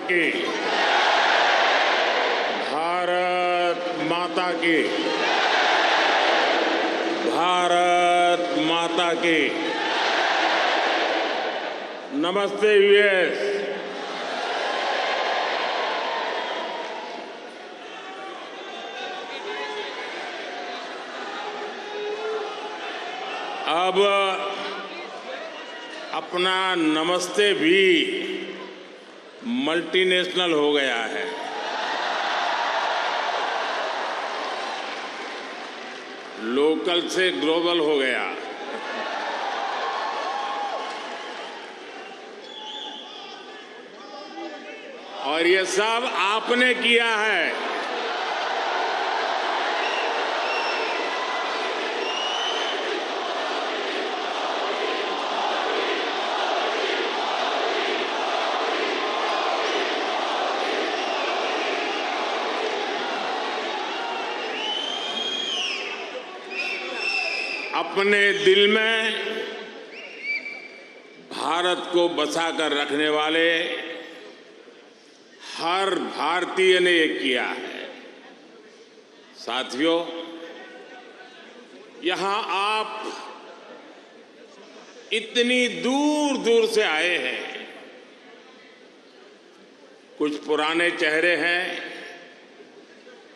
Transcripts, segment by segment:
की, भारत माता की, भारत माता की। नमस्ते यूएस। अब अपना नमस्ते भी मल्टीनेशनल हो गया है। लोकल से ग्लोबल हो गया। और ये सब आपने किया है। अपने दिल में भारत को बसाकर रखने वाले हर भारतीय ने ये किया है। साथियों, यहां आप इतनी दूर दूर से आए हैं। कुछ पुराने चेहरे हैं,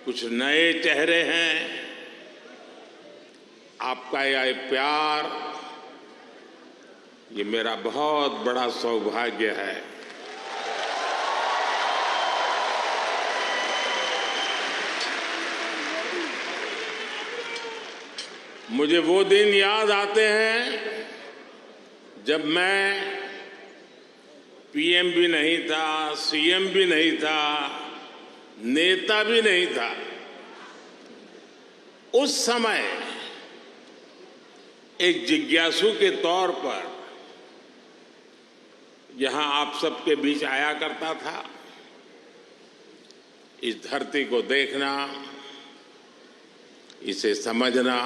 कुछ नए चेहरे हैं। आपका यह प्यार, ये मेरा बहुत बड़ा सौभाग्य है। मुझे वो दिन याद आते हैं जब मैं पीएम भी नहीं था, सीएम भी नहीं था, नेता भी नहीं था। उस समय एक जिज्ञासु के तौर पर यहां आप सबके बीच आया करता था। इस धरती को देखना, इसे समझना,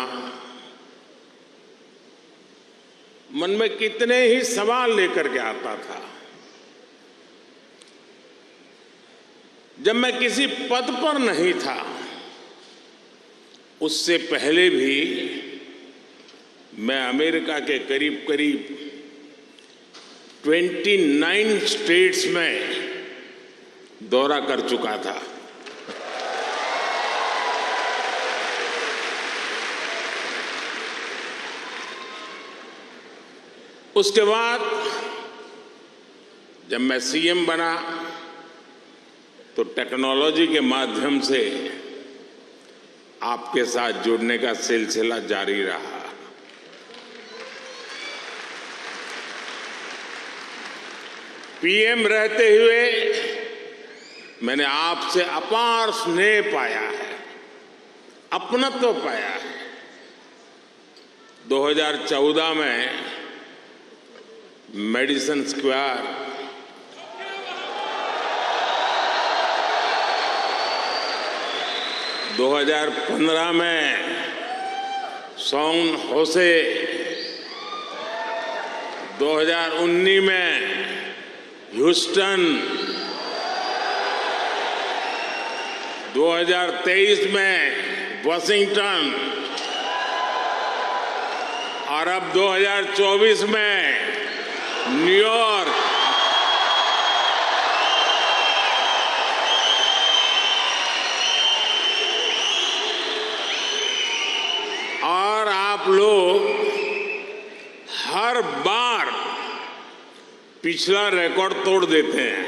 मन में कितने ही सवाल लेकर के आता था। जब मैं किसी पद पर नहीं था, उससे पहले भी मैं अमेरिका के करीब करीब 29 स्टेट्स में दौरा कर चुका था। उसके बाद जब मैं सीएम बना तो टेक्नोलॉजी के माध्यम से आपके साथ जुड़ने का सिलसिला जारी रहा। पीएम रहते हुए मैंने आपसे अपार स्नेह पाया है, अपनत्व पाया है। 2014 में मेडिसन स्क्वायर, 2015 में सैन होसे, 2019 में ह्यूस्टन, 2023 में वाशिंगटन और अब 2024 में न्यूयॉर्क। और आप लोग हर बार पिछला रिकॉर्ड तोड़ देते हैं।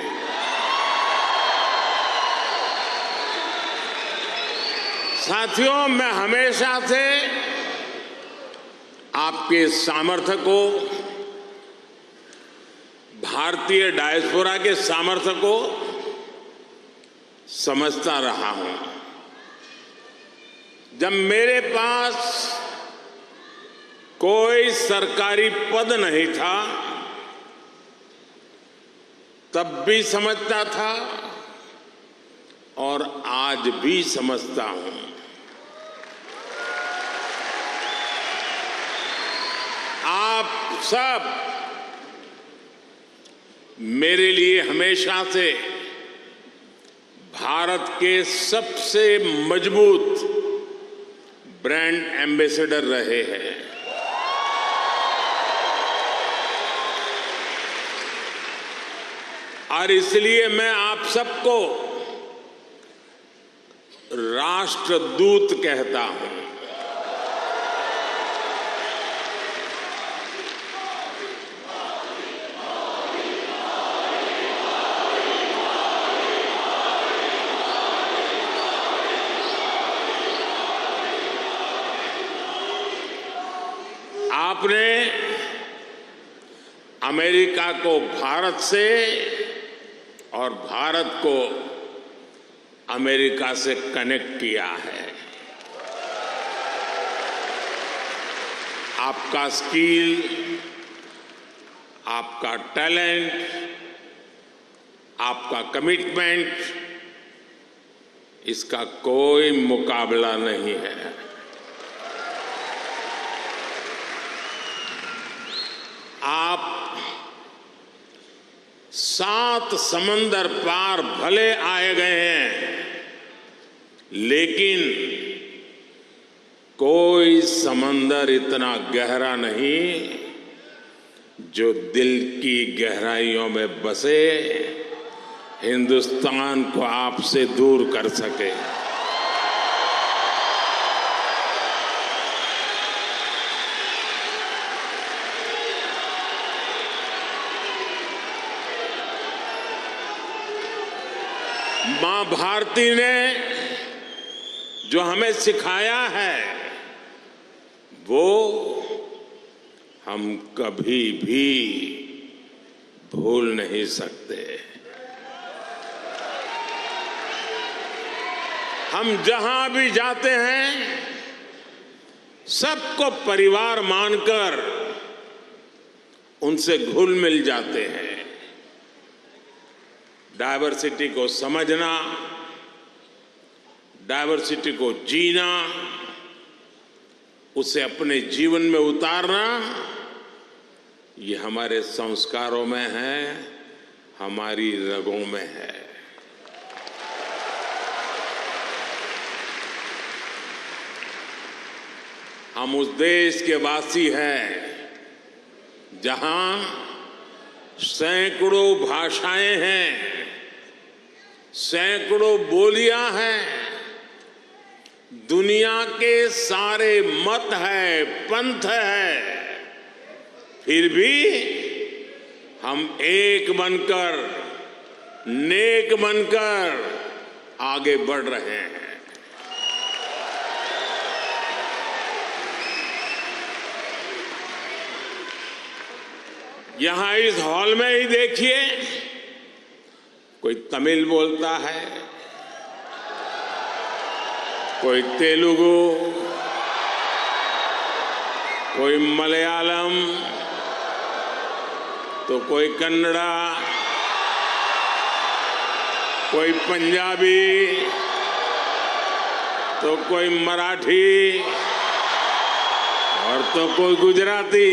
साथियों, मैं हमेशा से आपके सामर्थ्य को, भारतीय डायस्पोरा के सामर्थ्य को समझता रहा हूं। जब मेरे पास कोई सरकारी पद नहीं था, तब भी समझता था और आज भी समझता हूं। आप सब मेरे लिए हमेशा से भारत के सबसे मजबूत ब्रांड एम्बेसडर रहे हैं। और इसलिए मैं आप सबको राष्ट्रदूत कहता हूं। आपने अमेरिका को भारत से और भारत को अमेरिका से कनेक्ट किया है। आपका स्किल, आपका टैलेंट, आपका कमिटमेंट, इसका कोई मुकाबला नहीं है। आप 7 समंदर पार भले आए गए हैं, लेकिन कोई समंदर इतना गहरा नहीं जो दिल की गहराइयों में बसे हिंदुस्तान को आपसे दूर कर सके। मां भारती ने जो हमें सिखाया है वो हम कभी भी भूल नहीं सकते। हम जहां भी जाते हैं सबको परिवार मानकर उनसे घुल मिल जाते हैं। डायवर्सिटी को समझना, डायवर्सिटी को जीना, उसे अपने जीवन में उतारना, ये हमारे संस्कारों में है, हमारी रगों में है। हम उस देश के वासी हैं जहां सैकड़ों भाषाएं हैं, सैकड़ों बोलियां हैं, दुनिया के सारे मत है, पंथ है, फिर भी हम एक बनकर, नेक बनकर आगे बढ़ रहे हैं। यहां इस हॉल में ही देखिए, कोई तमिल बोलता है, कोई तेलुगु, कोई मलयालम, तो कोई कन्नड़ा, कोई पंजाबी, तो कोई मराठी और तो कोई गुजराती।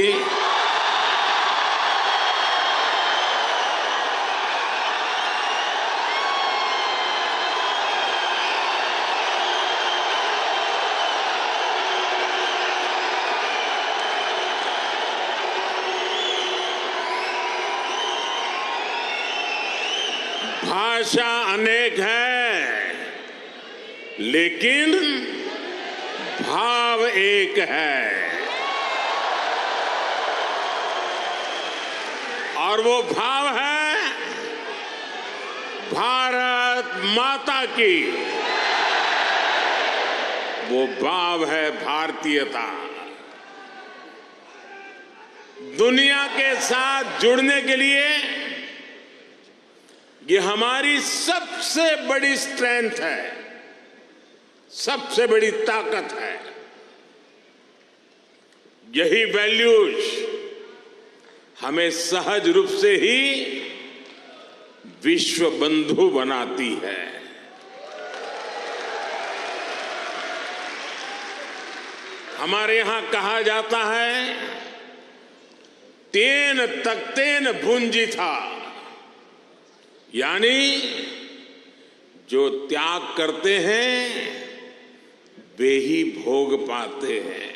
भाषा अनेक है, लेकिन भाव एक है, और वो भाव है भारत माता की। वो भाव है भारतीयता। दुनिया के साथ जुड़ने के लिए ये हमारी सबसे बड़ी स्ट्रेंथ है, सबसे बड़ी ताकत है। यही वैल्यूज हमें सहज रूप से ही विश्व बंधु बनाती है। हमारे यहां कहा जाता है, तेन तख्तेन भुंजी था, यानी जो त्याग करते हैं वे ही भोग पाते हैं।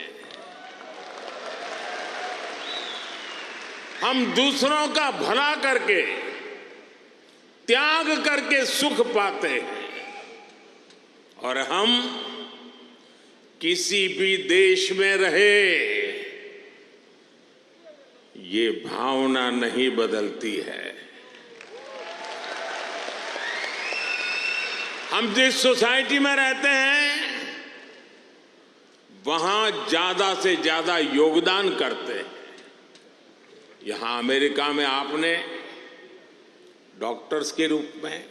हम दूसरों का भला करके, त्याग करके सुख पाते हैं और हम किसी भी देश में रहे, ये भावना नहीं बदलती है। हम जिस सोसाइटी में रहते हैं वहां ज्यादा से ज्यादा योगदान करते हैं। यहां अमेरिका में आपने डॉक्टर्स के रूप में,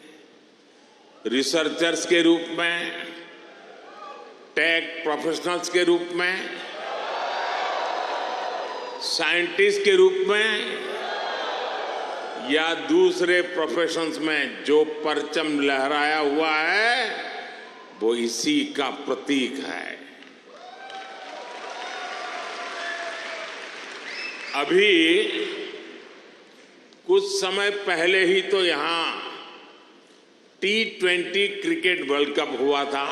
रिसर्चर्स के रूप में, टेक प्रोफेशनल्स के रूप में, साइंटिस्ट के रूप में या दूसरे प्रोफेशंस में जो परचम लहराया हुआ है वो इसी का प्रतीक है। अभी कुछ समय पहले ही तो यहां T20 क्रिकेट वर्ल्ड कप हुआ था।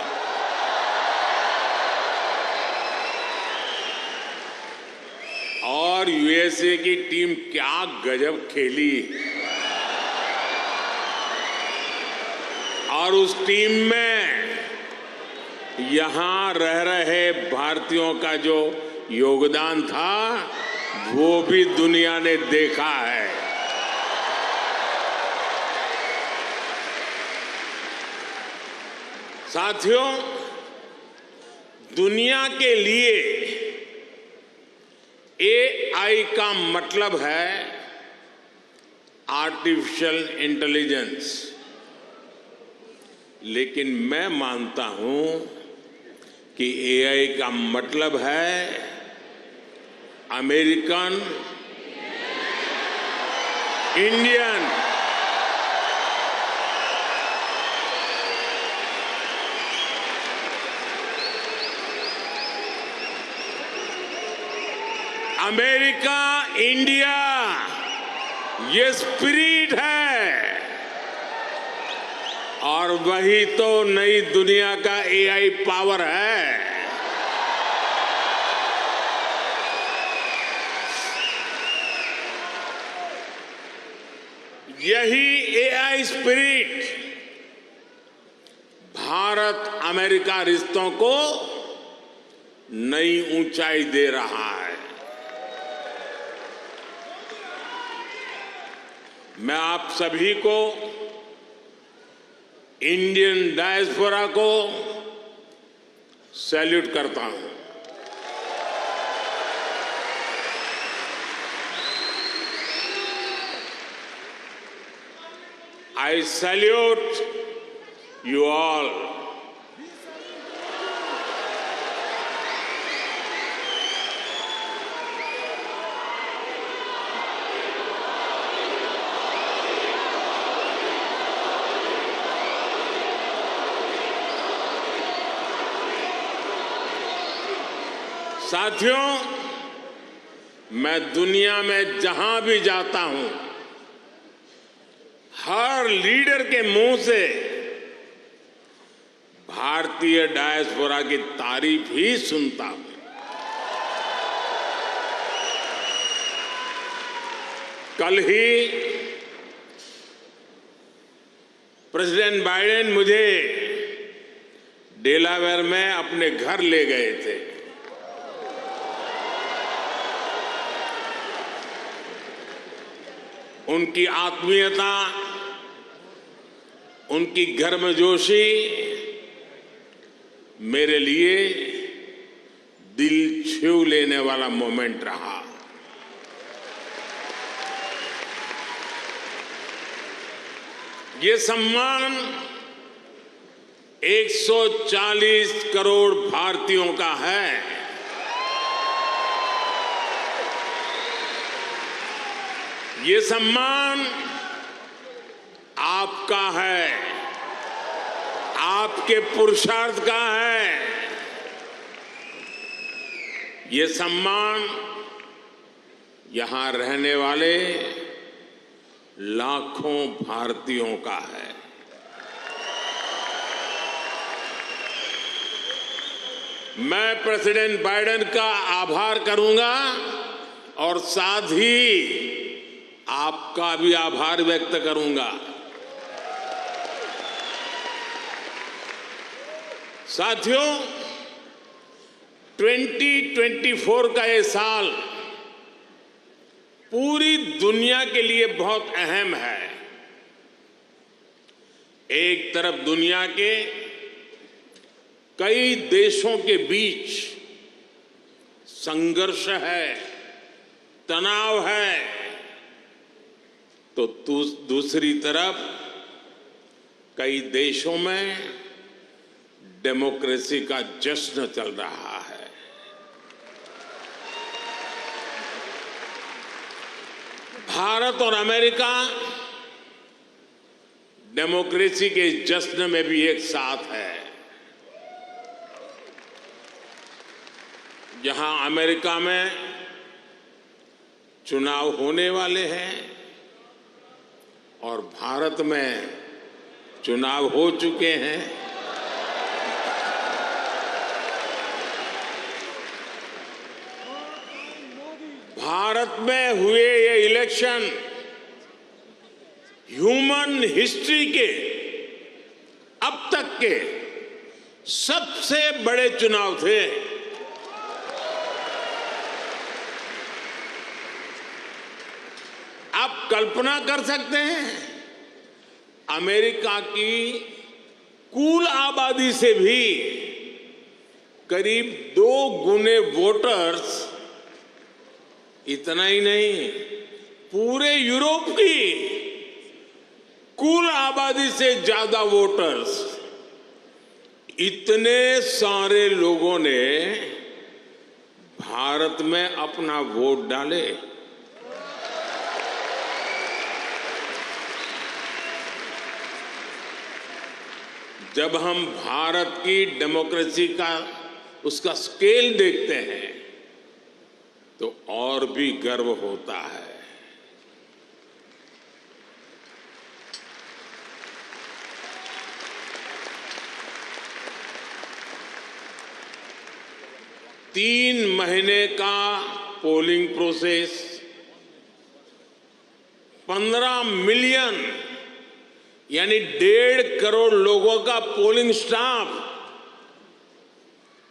और यूएसए की टीम क्या गजब खेली और उस टीम में यहां रह रहे भारतीयों का जो योगदान था वो भी दुनिया ने देखा है। साथियों, दुनिया के लिए AI का मतलब है आर्टिफिशियल इंटेलिजेंस, लेकिन मैं मानता हूं कि AI का मतलब है अमेरिकन इंडियन अमेरिका इंडिया, ये स्पिरिट है और वही तो नई दुनिया का AI पावर है। यही AI स्पिरिट भारत अमेरिका रिश्तों को नई ऊंचाई दे रहा है। मैं आप सभी को, इंडियन डायस्पोरा को सैल्यूट करता हूं। I salute you all. साथियों, मैं दुनिया में जहां भी जाता हूं, हर लीडर के मुंह से भारतीय डायस्पोरा की तारीफ ही सुनता हूं। कल ही प्रेसिडेंट बाइडेन मुझे डेलावेयर में अपने घर ले गए थे। उनकी आत्मीयता, उनकी गर्मजोशी मेरे लिए दिल छू लेने वाला मोमेंट रहा। ये सम्मान 140 करोड़ भारतीयों का है। ये सम्मान आपका है, आपके पुरुषार्थ का है। ये सम्मान यहां रहने वाले लाखों भारतीयों का है। मैं प्रेसिडेंट बाइडेन का आभार करूंगा और साथ ही आपका भी आभार व्यक्त करूंगा। साथियों, 2024 का ये साल पूरी दुनिया के लिए बहुत अहम है। एक तरफ दुनिया के कई देशों के बीच संघर्ष है, तनाव है, तो दूसरी तरफ कई देशों में डेमोक्रेसी का जश्न चल रहा है। भारत और अमेरिका डेमोक्रेसी के इस जश्न में भी एक साथ है। जहां अमेरिका में चुनाव होने वाले हैं और भारत में चुनाव हो चुके हैं, भारत में हुए ये इलेक्शन ह्यूमन हिस्ट्री के अब तक के सबसे बड़े चुनाव थे। आप कल्पना कर सकते हैं, अमेरिका की कुल आबादी से भी करीब 2 गुने वोटर्स, इतना ही नहीं, पूरे यूरोप की कुल आबादी से ज्यादा वोटर्स, इतने सारे लोगों ने भारत में अपना वोट डाले। जब हम भारत की डेमोक्रेसी का उसका स्केल देखते हैं तो और भी गर्व होता है। तीन महीने का पोलिंग प्रोसेस, 15 मिलियन यानी 1.5 करोड़ लोगों का पोलिंग स्टाफ,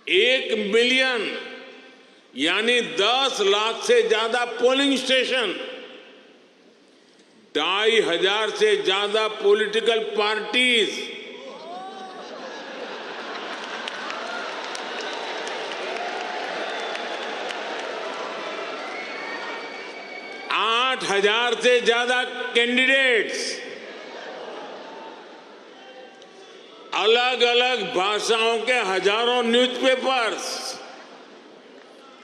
1 मिलियन यानी 10 लाख से ज्यादा पोलिंग स्टेशन, 2,500 से ज्यादा पॉलिटिकल पार्टीज, आठ 8,000 से ज्यादा कैंडिडेट्स, अलग अलग भाषाओं के हजारों न्यूज़पेपर्स,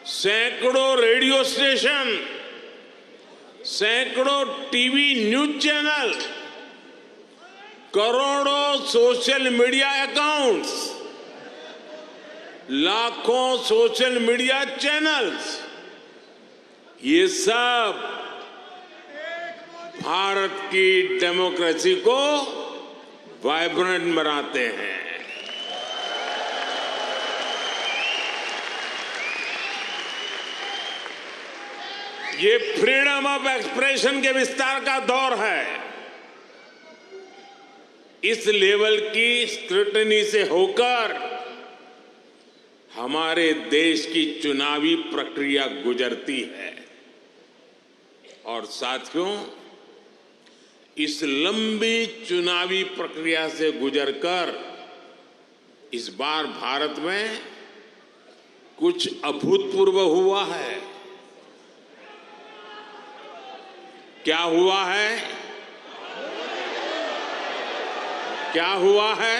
सैकड़ों रेडियो स्टेशन, सैकड़ों टीवी न्यूज चैनल, करोड़ों सोशल मीडिया अकाउंट्स, लाखों सोशल मीडिया चैनल्स, ये सब भारत की डेमोक्रेसी को वाइब्रेंट बनाते हैं। ये फ्रीडम ऑफ एक्सप्रेशन के विस्तार का दौर है। इस लेवल की स्क्रूटनी से होकर हमारे देश की चुनावी प्रक्रिया गुजरती है। और साथियों, इस लंबी चुनावी प्रक्रिया से गुजरकर इस बार भारत में कुछ अभूतपूर्व हुआ है। क्या हुआ है? क्या हुआ है?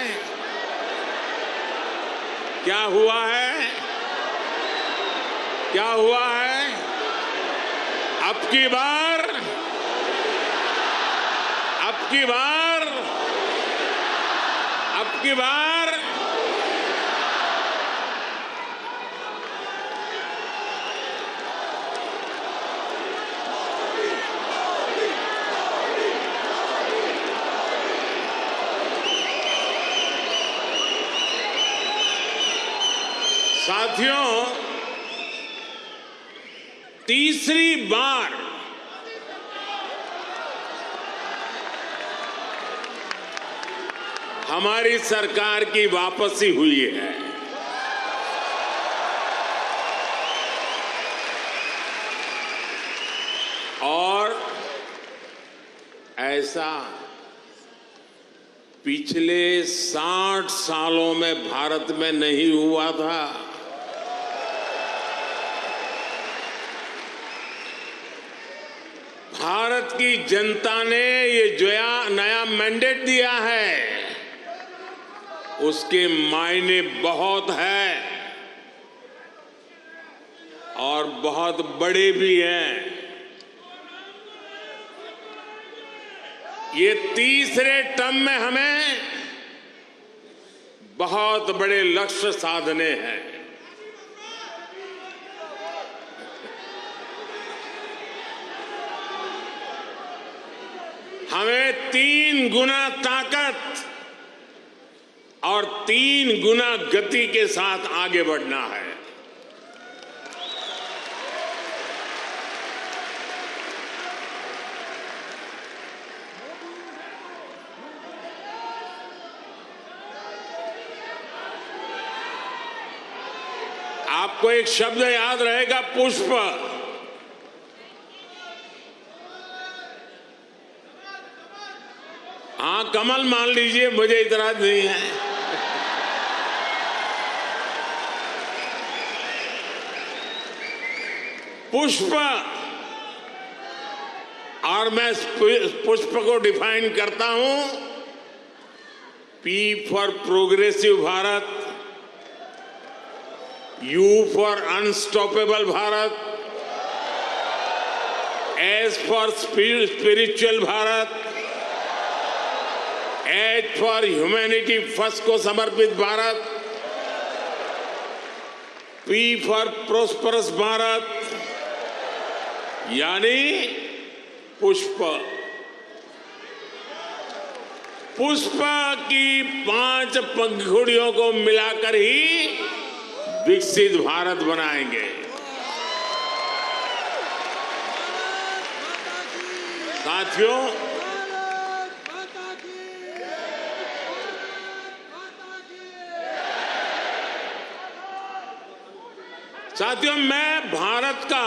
क्या हुआ है? क्या हुआ है? अब की बार साथियों, तीसरी बार हमारी सरकार की वापसी हुई है। और ऐसा पिछले 60 सालों में भारत में नहीं हुआ था। भारत की जनता ने ये जो नया मैंडेट दिया है, उसके मायने बहुत है और बहुत बड़े भी हैं। ये तीसरे टर्म में हमें बहुत बड़े लक्ष्य साधने हैं। हमें 3 गुना ताकत और 3 गुना गति के साथ आगे बढ़ना है। आपको एक शब्द याद रहेगा, पुष्प। हाँ, कमल मान लीजिए, मुझे इतराज नहीं है। पुष्प, और मैं पुष्प को डिफाइन करता हूं, P for progressive Bharat, you for unstoppable Bharat, S for spiritual Bharat, H for humanity first को समर्पित Bharat, P for prosperous Bharat, यानी पुष्प। पुष्प की 5 पंखुड़ियों को मिलाकर ही विकसित भारत बनाएंगे। साथियों, मैं भारत का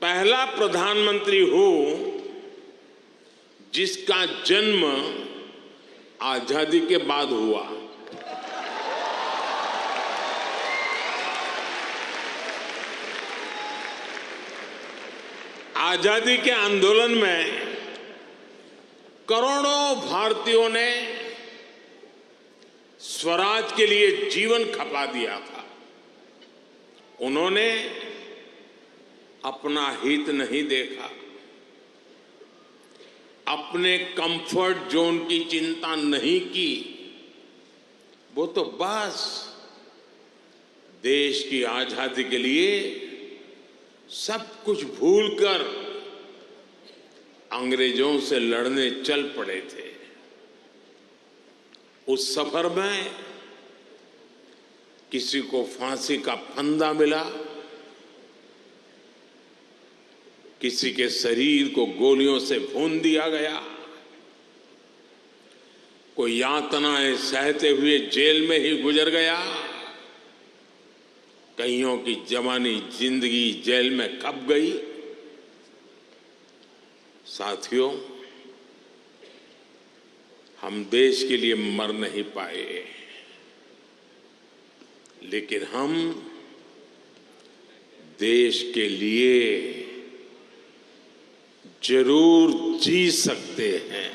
पहला प्रधानमंत्री हूं जिसका जन्म आजादी के बाद हुआ। आजादी के आंदोलन में करोड़ों भारतीयों ने स्वराज के लिए जीवन खपा दिया था। उन्होंने अपना हित नहीं देखा, अपने कंफर्ट जोन की चिंता नहीं की। वो तो बस देश की आजादी के लिए सब कुछ भूलकर अंग्रेजों से लड़ने चल पड़े थे। उस सफर में किसी को फांसी का फंदा मिला, किसी के शरीर को गोलियों से भून दिया गया, कोई यातनाएं सहते हुए जेल में ही गुजर गया, कईयों की जवानी जिंदगी जेल में खप गई। साथियों, हम देश के लिए मर नहीं पाए, लेकिन हम देश के लिए जरूर जी सकते हैं।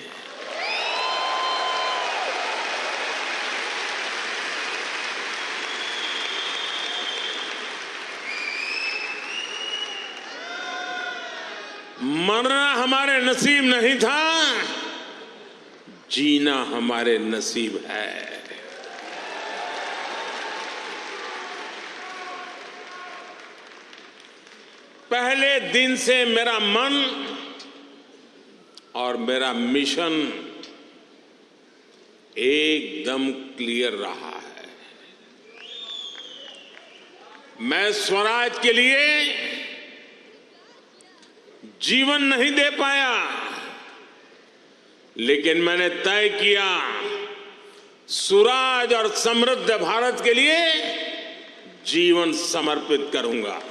मरना हमारे नसीब नहीं था, जीना हमारे नसीब है। पहले दिन से मेरा मन और मेरा मिशन एकदम क्लियर रहा है। मैं स्वराज के लिए जीवन नहीं दे पाया, लेकिन मैंने तय किया सुराज और समृद्ध भारत के लिए जीवन समर्पित करूंगा।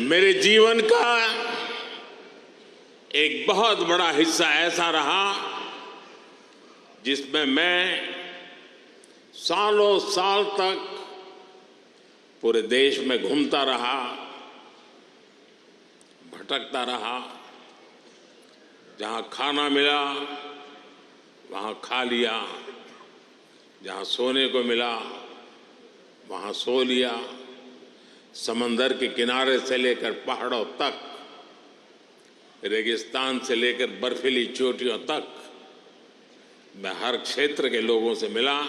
मेरे जीवन का एक बहुत बड़ा हिस्सा ऐसा रहा जिसमें मैं सालों साल तक पूरे देश में घूमता रहा, भटकता रहा। जहां खाना मिला वहां खा लिया, जहां सोने को मिला वहां सो लिया। समंदर के किनारे से लेकर पहाड़ों तक, रेगिस्तान से लेकर बर्फीली चोटियों तक मैं हर क्षेत्र के लोगों से मिला,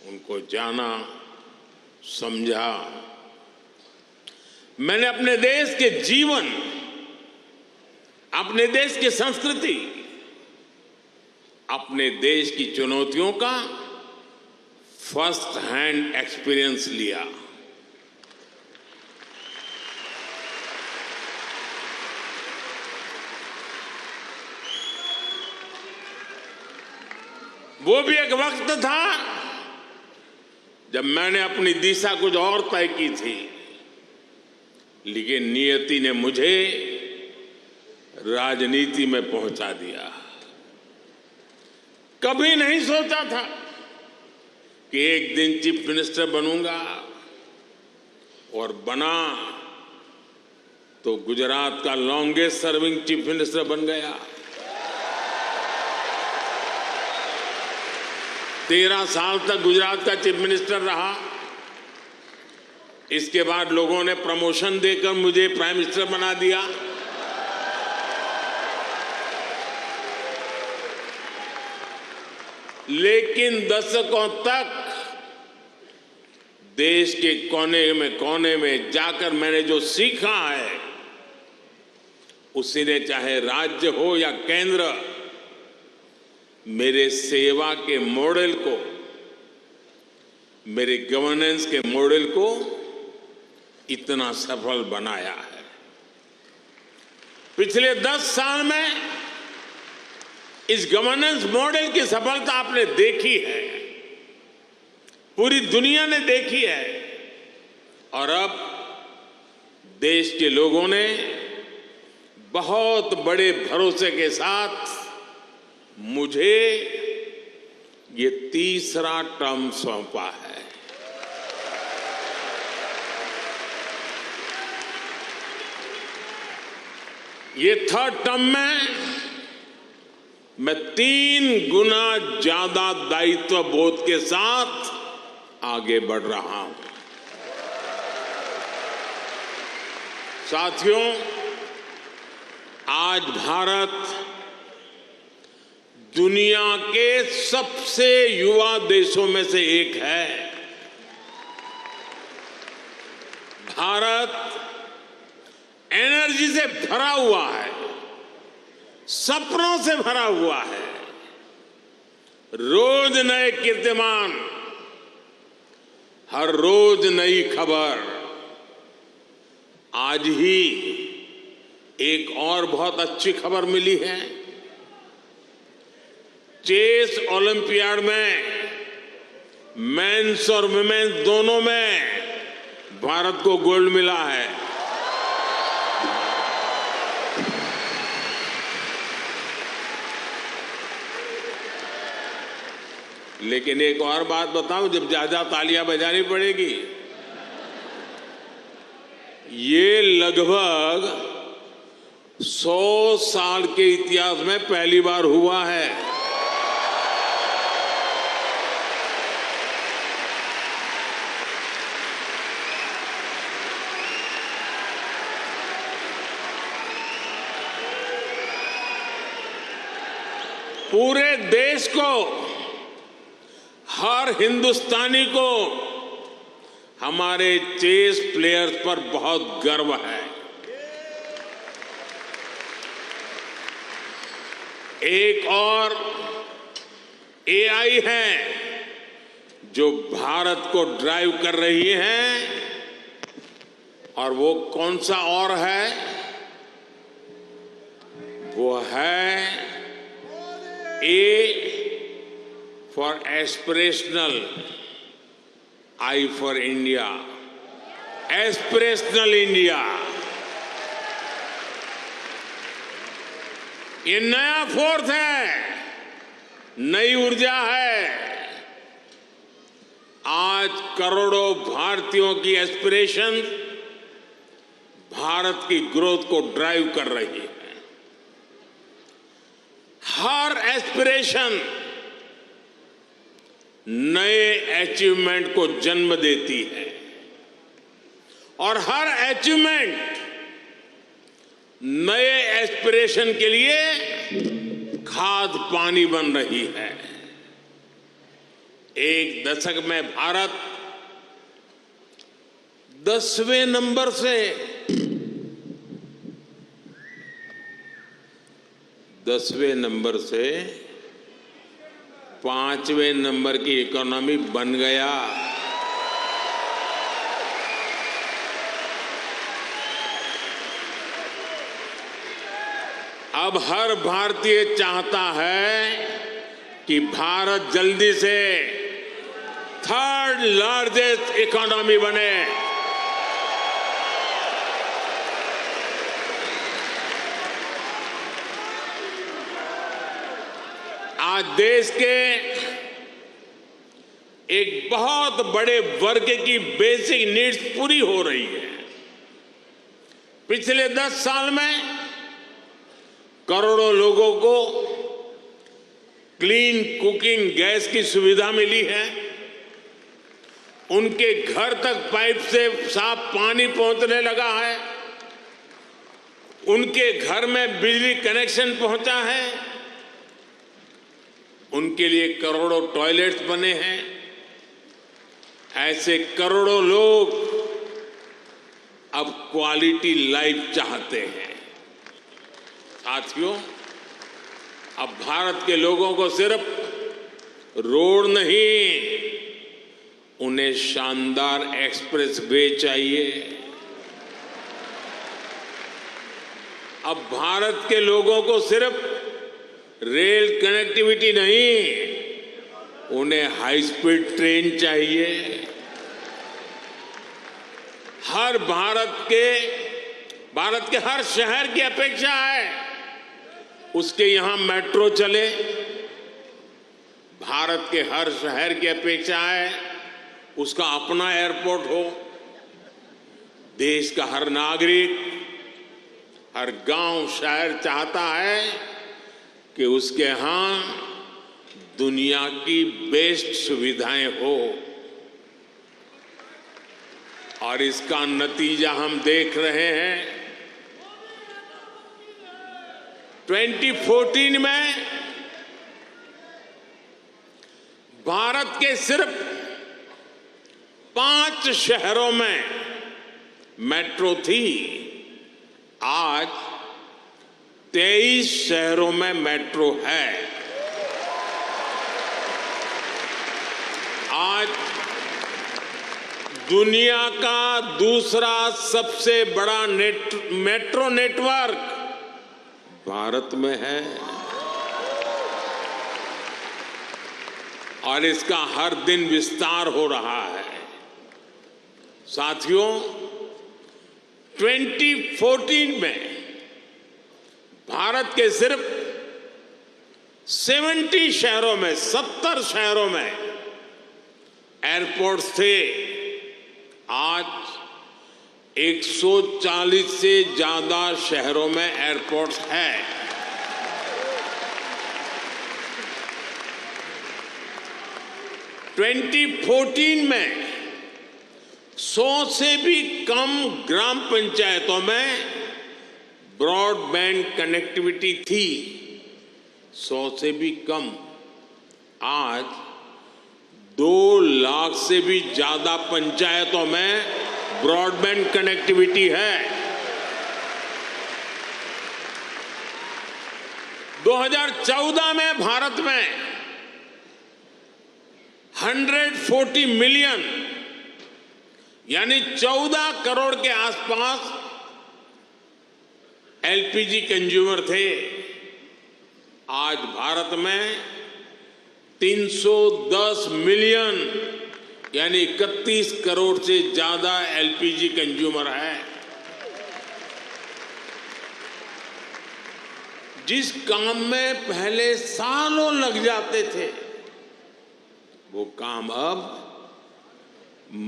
उनको जाना, समझा। मैंने अपने देश के जीवन, अपने देश की संस्कृति, अपने देश की चुनौतियों का फर्स्ट हैंड एक्सपीरियंस लिया। वो भी एक वक्त था जब मैंने अपनी दिशा कुछ और तय की थी, लेकिन नियति ने मुझे राजनीति में पहुंचा दिया। कभी नहीं सोचा था कि एक दिन चीफ मिनिस्टर बनूंगा, और बना तो गुजरात का लॉन्गेस्ट सर्विंग चीफ मिनिस्टर बन गया। 13 साल तक गुजरात का चीफ मिनिस्टर रहा। इसके बाद लोगों ने प्रमोशन देकर मुझे प्राइम मिनिस्टर बना दिया। लेकिन दशकों तक देश के कोने में जाकर मैंने जो सीखा है, उसी ने चाहे राज्य हो या केंद्र, मेरे सेवा के मॉडल को, मेरे गवर्नेंस के मॉडल को इतना सफल बनाया है। पिछले 10 साल में इस गवर्नेंस मॉडल की सफलता आपने देखी है, पूरी दुनिया ने देखी है, और अब देश के लोगों ने बहुत बड़े भरोसे के साथ मुझे ये तीसरा टर्म सौंपा है। ये थर्ड टर्म में मैं 3 गुना ज्यादा दायित्व बोध के साथ आगे बढ़ रहा हूं। साथियों, आज भारत दुनिया के सबसे युवा देशों में से एक है। भारत एनर्जी से भरा हुआ है, सपनों से भरा हुआ है। रोज नए कीर्तिमान, हर रोज नई खबर। आज ही एक और बहुत अच्छी खबर मिली है। चेस ओलंपियाड में मेंस और वुमेन्स दोनों में भारत को गोल्ड मिला है। लेकिन एक और बात बताऊं, जब ज्यादा तालियां बजानी पड़ेगी। ये लगभग 100 साल के इतिहास में पहली बार हुआ है। पूरे देश को हर हिंदुस्तानी को हमारे चेस प्लेयर्स पर बहुत गर्व है। एक और एआई है जो भारत को ड्राइव कर रही है, और वो कौन सा और है? वो है A for aspirational, I for India, aspirational India. ये नया फोर्स है, नई ऊर्जा है। आज करोड़ों भारतीयों की एस्पिरेशन भारत की ग्रोथ को ड्राइव कर रही है। हर एस्पिरेशन नए अचीवमेंट को जन्म देती है, और हर अचीवमेंट नए एस्पिरेशन के लिए खाद पानी बन रही है। एक दशक में भारत 10वें नंबर से 5वें नंबर की इकोनॉमी बन गया। अब हर भारतीय चाहता है कि भारत जल्दी से 3rd लार्जेस्ट इकोनॉमी बने। आज देश के एक बहुत बड़े वर्ग की बेसिक नीड्स पूरी हो रही है। पिछले 10 साल में करोड़ों लोगों को क्लीन कुकिंग गैस की सुविधा मिली है। उनके घर तक पाइप से साफ पानी पहुंचने लगा है। उनके घर में बिजली कनेक्शन पहुंचा है। उनके लिए करोड़ों टॉयलेट्स बने हैं। ऐसे करोड़ों लोग अब क्वालिटी लाइफ चाहते हैं। साथियों, अब भारत के लोगों को सिर्फ रोड नहीं, उन्हें शानदार एक्सप्रेस वे चाहिए। अब भारत के लोगों को सिर्फ रेल कनेक्टिविटी नहीं, उन्हें हाई स्पीड ट्रेन चाहिए। भारत के हर शहर की अपेक्षा है उसके यहां मेट्रो चले। भारत के हर शहर की अपेक्षा है उसका अपना एयरपोर्ट हो। देश का हर नागरिक, हर गांव शहर चाहता है कि उसके यहां दुनिया की बेस्ट सुविधाएं हो, और इसका नतीजा हम देख रहे हैं। 2014 में भारत के सिर्फ 5 शहरों में मेट्रो थी। आज 23 शहरों में मेट्रो है। आज दुनिया का दूसरा सबसे बड़ा मेट्रो नेटवर्क भारत में है, और इसका हर दिन विस्तार हो रहा है। साथियों, 2014 में भारत के सिर्फ 70 शहरों में 70 शहरों में एयरपोर्ट्स थे। आज 140 से ज्यादा शहरों में एयरपोर्ट्स है। – 2014 में 100 से भी कम ग्राम पंचायतों में ब्रॉडबैंड कनेक्टिविटी थी। 100 से भी कम। आज 2 लाख से भी ज्यादा पंचायतों में ब्रॉडबैंड कनेक्टिविटी है। 2014 में भारत में 140 मिलियन यानी 14 करोड़ के आसपास एलपीजी कंज्यूमर थे। आज भारत में 310 मिलियन यानी 31 करोड़ से ज्यादा एलपीजी कंज्यूमर है। जिस काम में पहले सालों लग जाते थे, वो काम अब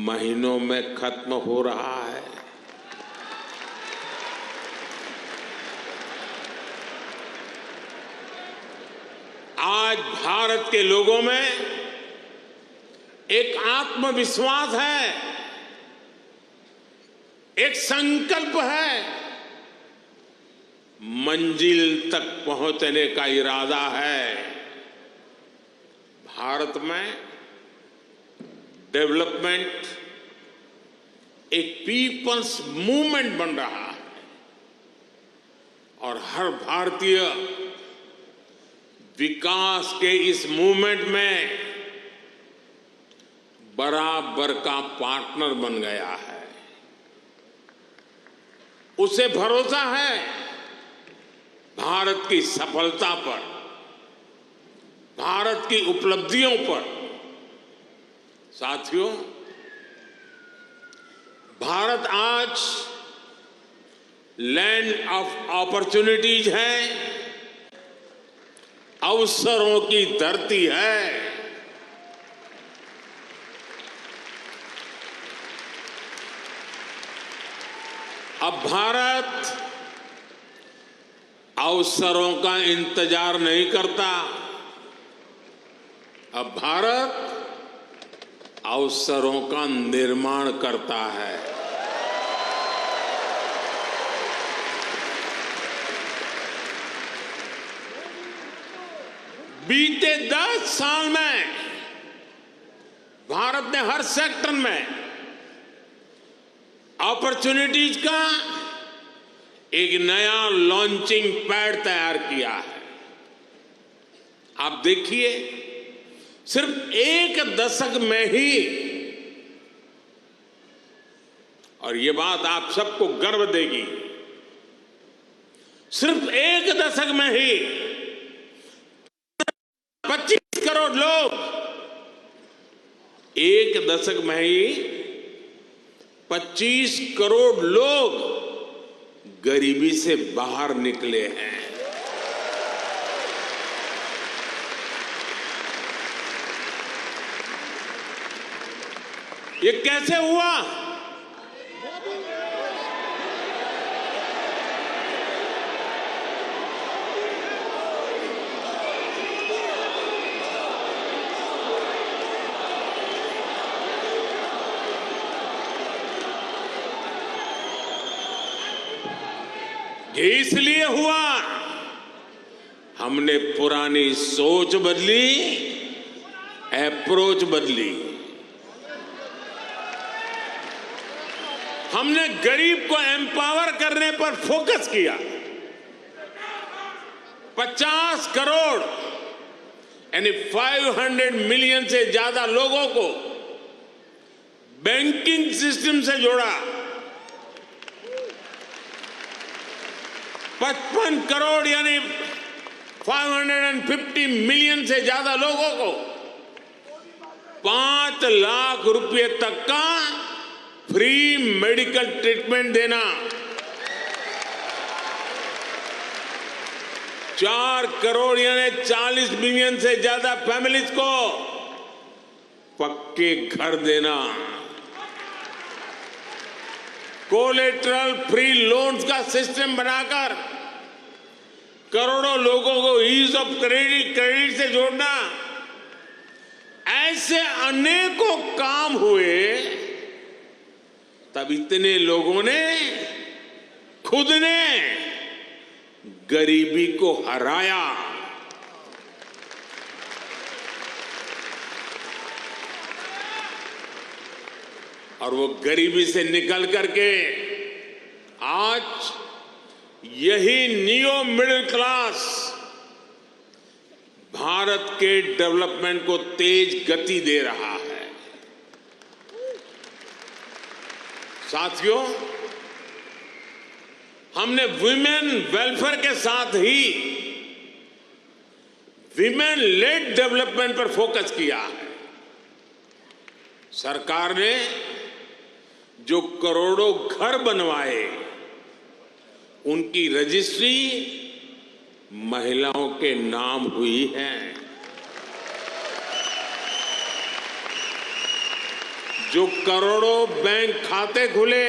महीनों में खत्म हो रहा है। आज भारत के लोगों में एक आत्मविश्वास है, एक संकल्प है, मंजिल तक पहुंचने का इरादा है। भारत में डेवलपमेंट एक पीपल्स मूवमेंट बन रहा है और हर भारतीय विकास के इस मूवमेंट में बराबर का पार्टनर बन गया है। उसे भरोसा है भारत की सफलता पर, भारत की उपलब्धियों पर। साथियों, भारत आज लैंड ऑफ अपॉर्चुनिटीज है, अवसरों की धरती है। अब भारत अवसरों का इंतजार नहीं करता, अब भारत अवसरों का निर्माण करता है। बीते 10 साल में भारत ने हर सेक्टर में अपॉर्चुनिटीज का एक नया लॉन्चिंग पैड तैयार किया है। आप देखिए, सिर्फ 1 दशक में ही, और ये बात आप सबको गर्व देगी, सिर्फ 1 दशक में ही 25 करोड़ लोग, 1 दशक में ही 25 करोड़ लोग गरीबी से बाहर निकले हैं। ये कैसे हुआ? ये इसलिए हुआ, हमने पुरानी सोच बदली, अप्रोच बदली। हमने गरीब को एम्पावर करने पर फोकस किया। 50 करोड़ यानी 500 मिलियन से ज्यादा लोगों को बैंकिंग सिस्टम से जोड़ा। 55 करोड़ यानी 550 मिलियन से ज्यादा लोगों को 5 लाख रुपए तक का फ्री मेडिकल ट्रीटमेंट देना। 4 करोड़ यानी 40 मिलियन से ज्यादा फैमिलीज को पक्के घर देना। कोलेटरल फ्री लोन्स का सिस्टम बनाकर करोड़ों लोगों को ईज ऑफ क्रेडिट से जोड़ना। ऐसे अनेकों काम हुए, तब इतने लोगों ने खुद ने गरीबी को हराया। और वो गरीबी से निकल करके आज यही नियो मिडिल क्लास भारत के डेवलपमेंट को तेज गति दे रहा है। साथियों, हमने विमेन वेलफेयर के साथ ही विमेन लेड डेवलपमेंट पर फोकस किया है। सरकार ने जो करोड़ों घर बनवाए, उनकी रजिस्ट्री महिलाओं के नाम हुई है। जो करोड़ों बैंक खाते खुले,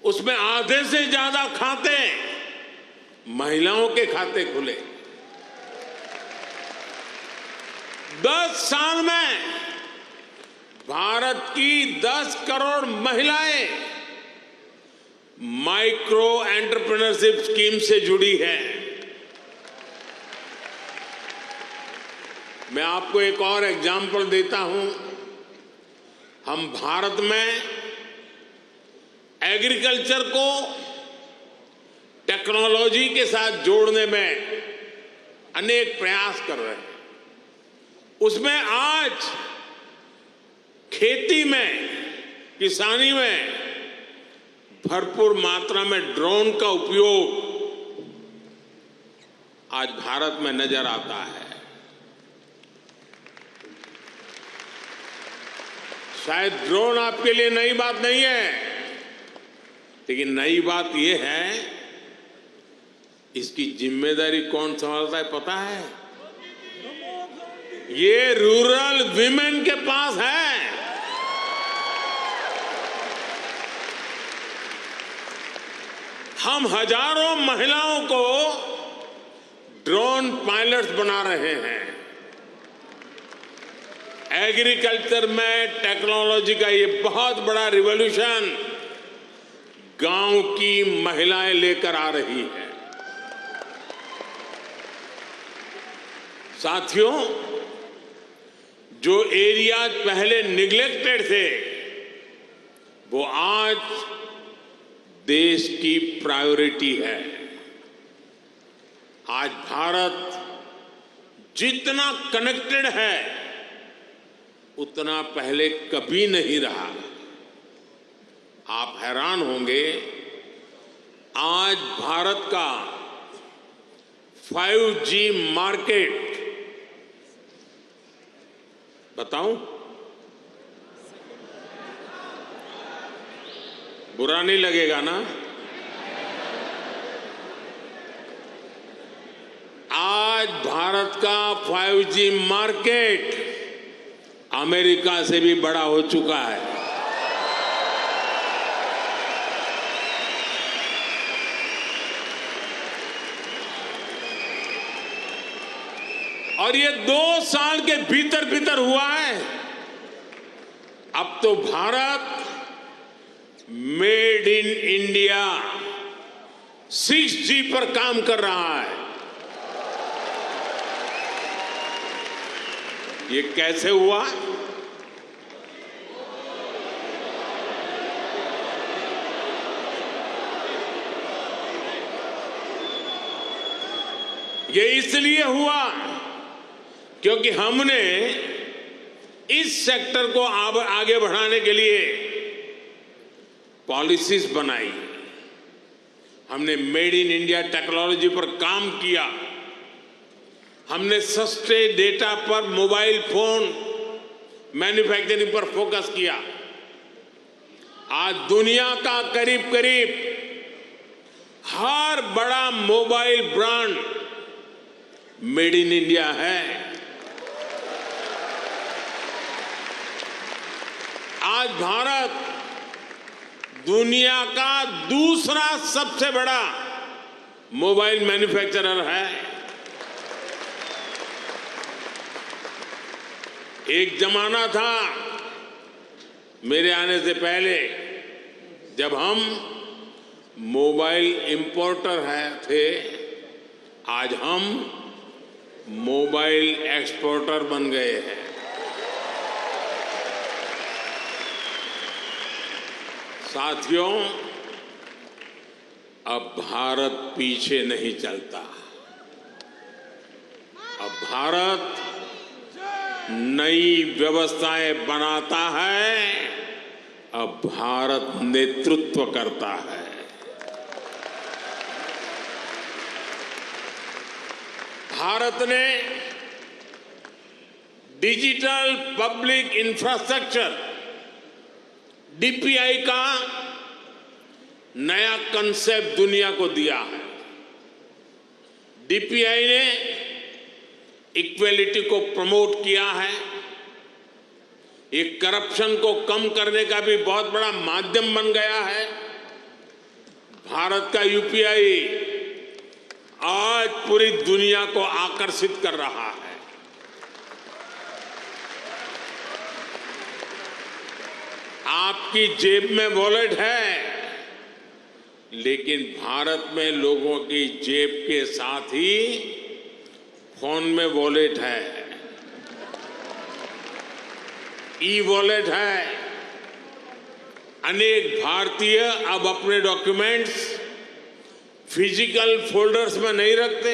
उसमें आधे से ज्यादा खाते महिलाओं के खाते खुले। 10 साल में भारत की 10 करोड़ महिलाएं माइक्रो एंटरप्रेन्योरशिप स्कीम से जुड़ी है। मैं आपको एक और एग्जाम्पल देता हूं। हम भारत में एग्रीकल्चर को टेक्नोलॉजी के साथ जोड़ने में अनेक प्रयास कर रहे हैं। उसमें आज खेती में, किसानी में भरपूर मात्रा में ड्रोन का उपयोग आज भारत में नजर आता है। शायद ड्रोन आपके लिए नई बात नहीं है, लेकिन नई बात यह है, इसकी जिम्मेदारी कौन संभालता है पता है? ये रूरल विमेन के पास है। हम हजारों महिलाओं को ड्रोन पायलट्स बना रहे हैं। एग्रीकल्चर में टेक्नोलॉजी का ये बहुत बड़ा रिवॉल्यूशन गांव की महिलाएं लेकर आ रही है। साथियों, जो एरियाज पहले निग्लेक्टेड थे, वो आज देश की प्रायोरिटी है। आज भारत जितना कनेक्टेड है, उतना पहले कभी नहीं रहा। आप हैरान होंगे, आज भारत का 5G मार्केट, बताऊं? बुरा नहीं लगेगा ना? आज भारत का 5G मार्केट अमेरिका से भी बड़ा हो चुका है। और ये 2 साल के भीतर भीतर हुआ है। अब तो Bharat made in India 6G पर काम कर रहा है। ये कैसे हुआ? ये इसलिए हुआ क्योंकि हमने इस सेक्टर को आगे बढ़ाने के लिए पॉलिसीज बनाई। हमने मेड इन इंडिया टेक्नोलॉजी पर काम किया। हमने सस्ते डेटा पर मोबाइल फोन मैन्युफैक्चरिंग पर फोकस किया। आज दुनिया का करीब करीब हर बड़ा mobile brand made in India है। आज भारत दुनिया का दूसरा सबसे बड़ा मोबाइल मैन्युफैक्चरर है। एक जमाना था मेरे आने से पहले, जब हम मोबाइल इंपोर्टर थे। आज हम मोबाइल एक्सपोर्टर बन गए हैं। साथियों, अब भारत पीछे नहीं चलता। अब भारत नई व्यवस्थाएं बनाता है। अब भारत नेतृत्व करता है। भारत ने डिजिटल पब्लिक इंफ्रास्ट्रक्चर डीपीआई का नया कंसेप्ट दुनिया को दिया है। डीपीआई ने इक्वेलिटी को प्रमोट किया है। ये करप्शन को कम करने का भी बहुत बड़ा माध्यम बन गया है। भारत का यूपीआई आज पूरी दुनिया को आकर्षित कर रहा है। आपकी जेब में वॉलेट है, लेकिन भारत में लोगों की जेब के साथ ही फोन में वॉलेट है, ई वॉलेट है। अनेक भारतीय अब अपने डॉक्यूमेंट्स फिजिकल फोल्डर्स में नहीं रखते,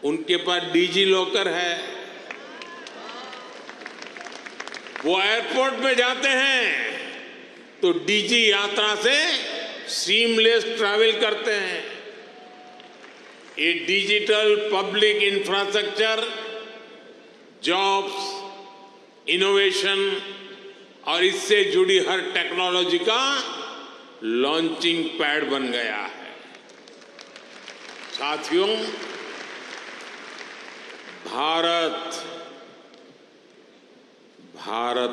उनके पास डिजी लॉकर है। वो एयरपोर्ट में जाते हैं तो डिजी यात्रा से सीमलेस ट्रैवल करते हैं। ये digital public infrastructure jobs, innovation और इससे जुड़ी हर टेक्नोलॉजी का लॉन्चिंग पैड बन गया है। साथियों, भारत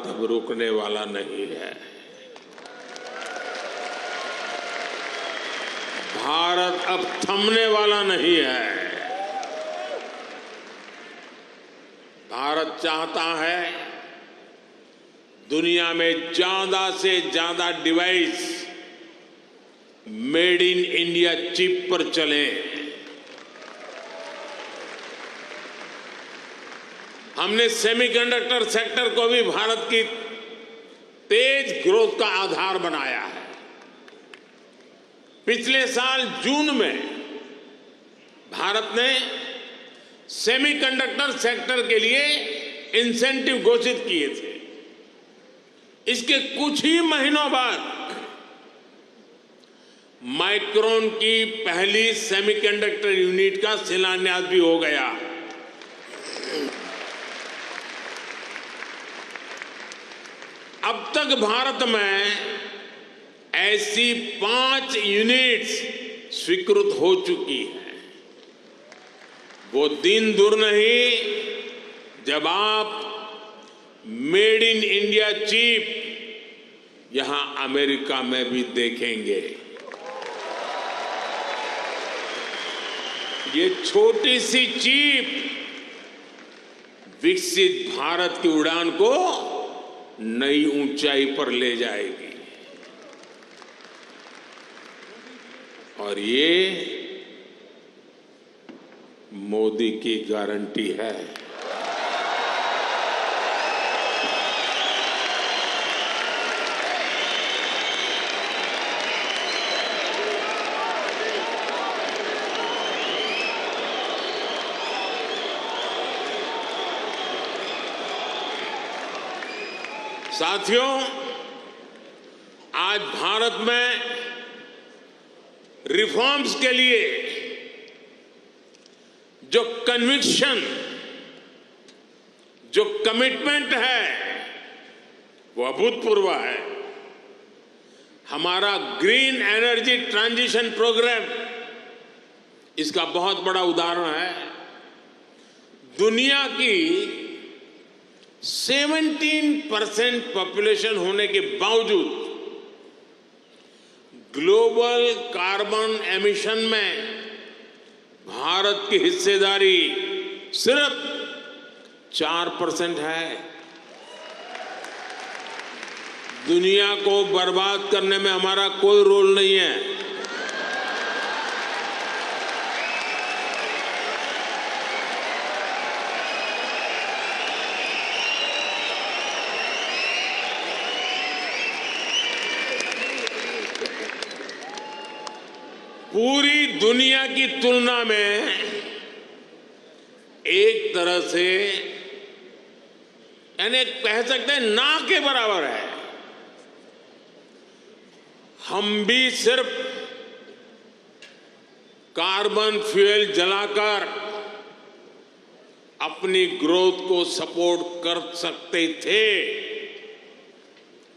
अब रुकने वाला नहीं है। भारत अब थमने वाला नहीं है। भारत चाहता है दुनिया में ज्यादा से ज्यादा device made in India chip पर चले। हमने सेमीकंडक्टर सेक्टर को भी भारत की तेज ग्रोथ का आधार बनाया है। पिछले साल जून में भारत ने सेमीकंडक्टर सेक्टर के लिए इंसेंटिव घोषित किए थे। इसके कुछ ही महीनों बाद माइक्रोन की पहली सेमीकंडक्टर यूनिट का शिलान्यास भी हो गया। अब तक भारत में ऐसी 5 यूनिट्स स्वीकृत हो चुकी हैं। वो दिन दूर नहीं जब आप मेड इन इंडिया चिप यहां अमेरिका में भी देखेंगे। ये छोटी सी चिप विकसित भारत की उड़ान को नई ऊंचाई पर ले जाएगी। और ये मोदी की गारंटी है। साथियों, आज भारत में रिफॉर्म्स के लिए जो कन्विक्शन, जो कमिटमेंट है, वो अभूतपूर्व है। हमारा ग्रीन एनर्जी ट्रांजिशन प्रोग्राम इसका बहुत बड़ा उदाहरण है। दुनिया की 17% पॉपुलेशन होने के बावजूद ग्लोबल कार्बन एमिशन में भारत की हिस्सेदारी सिर्फ 4% है। दुनिया को बर्बाद करने में हमारा कोई रोल नहीं है। पूरी दुनिया की तुलना में एक तरह से यानी कह सकते हैं ना के बराबर है। हम भी सिर्फ कार्बन फ्यूल जलाकर अपनी ग्रोथ को सपोर्ट कर सकते थे,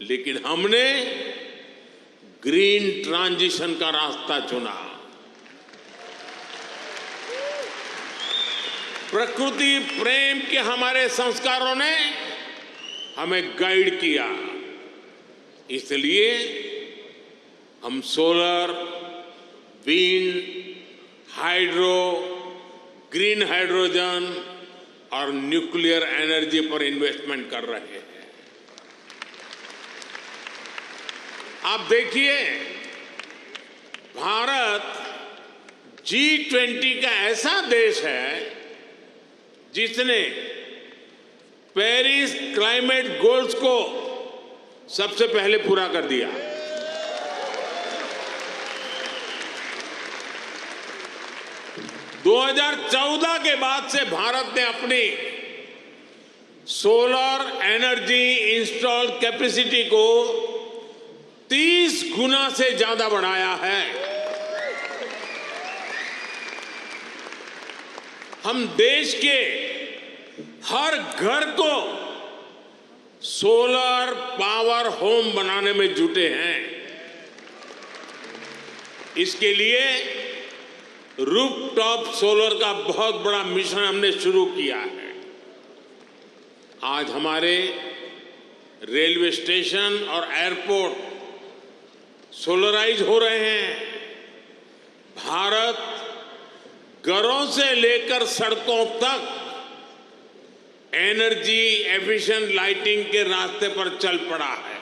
लेकिन हमने ग्रीन ट्रांजिशन का रास्ता चुना। प्रकृति प्रेम के हमारे संस्कारों ने हमें गाइड किया, इसलिए हम solar, wind, hydro, green hydrogen और न्यूक्लियर एनर्जी पर इन्वेस्टमेंट कर रहे हैं। आप देखिए, भारत G20 का ऐसा देश है जिसने पेरिस क्लाइमेट गोल्स को सबसे पहले पूरा कर दिया। दो 2014 के बाद से भारत ने अपनी सोलर एनर्जी इंस्टॉल कैपेसिटी को 30 गुना से ज्यादा बढ़ाया है। हम देश के हर घर को सोलर पावर होम बनाने में जुटे हैं। इसके लिए रूफटॉप सोलर का बहुत बड़ा मिशन हमने शुरू किया है। आज हमारे रेलवे स्टेशन और एयरपोर्ट सोलराइज हो रहे हैं। भारत घरों से लेकर सड़कों तक एनर्जी एफिशिएंट लाइटिंग के रास्ते पर चल पड़ा है।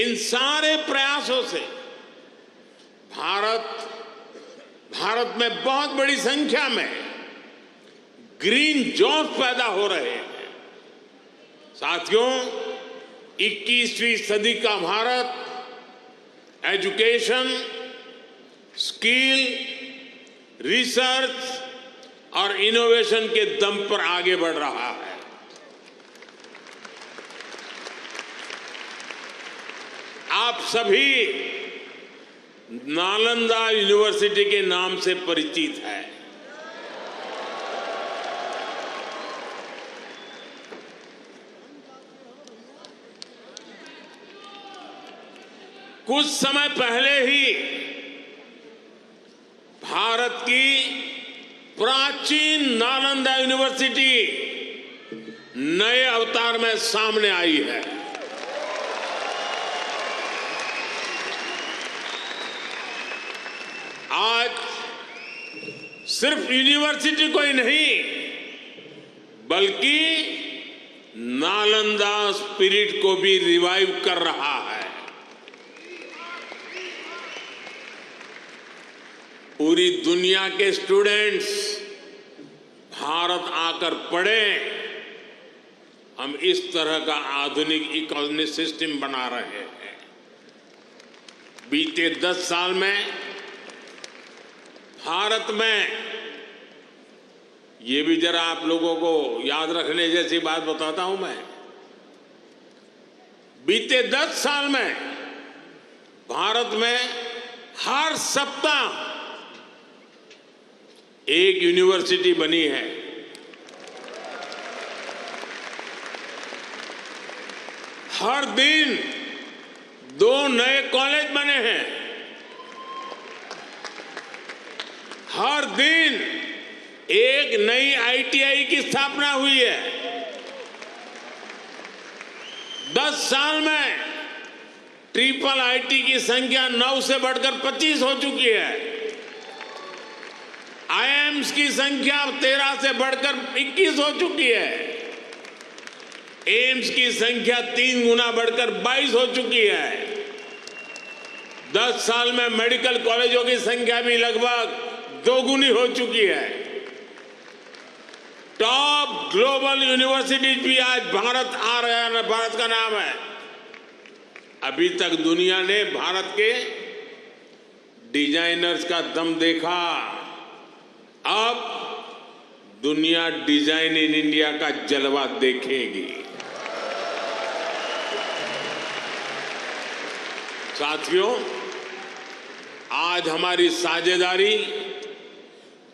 इन सारे प्रयासों से भारत में बहुत बड़ी संख्या में ग्रीन जॉब पैदा हो रहे हैं। साथियों, 21वीं सदी का भारत एजुकेशन, स्किल, रिसर्च और इनोवेशन के दम पर आगे बढ़ रहा है। आप सभी नालंदा यूनिवर्सिटी के नाम से परिचित है। कुछ समय पहले ही भारत की प्राचीन नालंदा यूनिवर्सिटी नए अवतार में सामने आई है। आज सिर्फ यूनिवर्सिटी को ही नहीं, बल्कि नालंदा स्पिरिट को भी रिवाइव कर रहा है। पूरी दुनिया के स्टूडेंट्स भारत आकर पढ़े। हम इस तरह का आधुनिक इकोनॉमिक सिस्टम बना रहे हैं। बीते 10 साल में भारत में, ये भी जरा आप लोगों को याद रखने जैसी बात बताता हूं मैं, बीते 10 साल में भारत में हर सप्ताह एक यूनिवर्सिटी बनी है। हर दिन 2 नए कॉलेज बने हैं। हर दिन एक नई ITI की स्थापना हुई है। 10 साल में ट्रिपल IIT की संख्या 9 से बढ़कर 25 हो चुकी है। IIMs की संख्या 13 से बढ़कर 21 हो चुकी है। एम्स की संख्या 3 गुना बढ़कर 22 हो चुकी है। 10 साल में मेडिकल कॉलेजों की संख्या भी लगभग 2 गुनी हो चुकी है। टॉप ग्लोबल यूनिवर्सिटीज भी आज भारत आ रहा है, भारत का नाम है। अभी तक दुनिया ने भारत के डिजाइनर्स का दम देखा, अब दुनिया डिजाइन इन इंडिया का जलवा देखेगी। साथियों, आज हमारी साझेदारी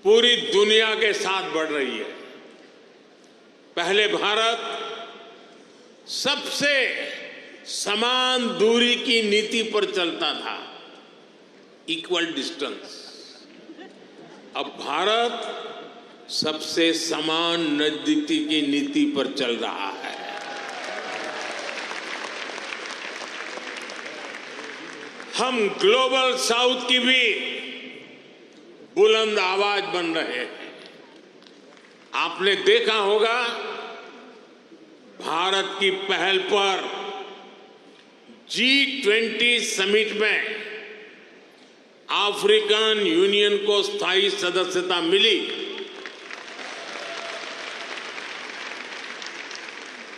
पूरी दुनिया के साथ बढ़ रही है। पहले भारत सबसे समान दूरी की नीति पर चलता था, इक्वल डिस्टेंस। अब भारत सबसे समान नजदीकी की नीति पर चल रहा है। हम ग्लोबल साउथ की भी बुलंद आवाज बन रहे हैं। आपने देखा होगा, भारत की पहल पर G20 समिट में अफ्रीकन यूनियन को स्थायी सदस्यता मिली।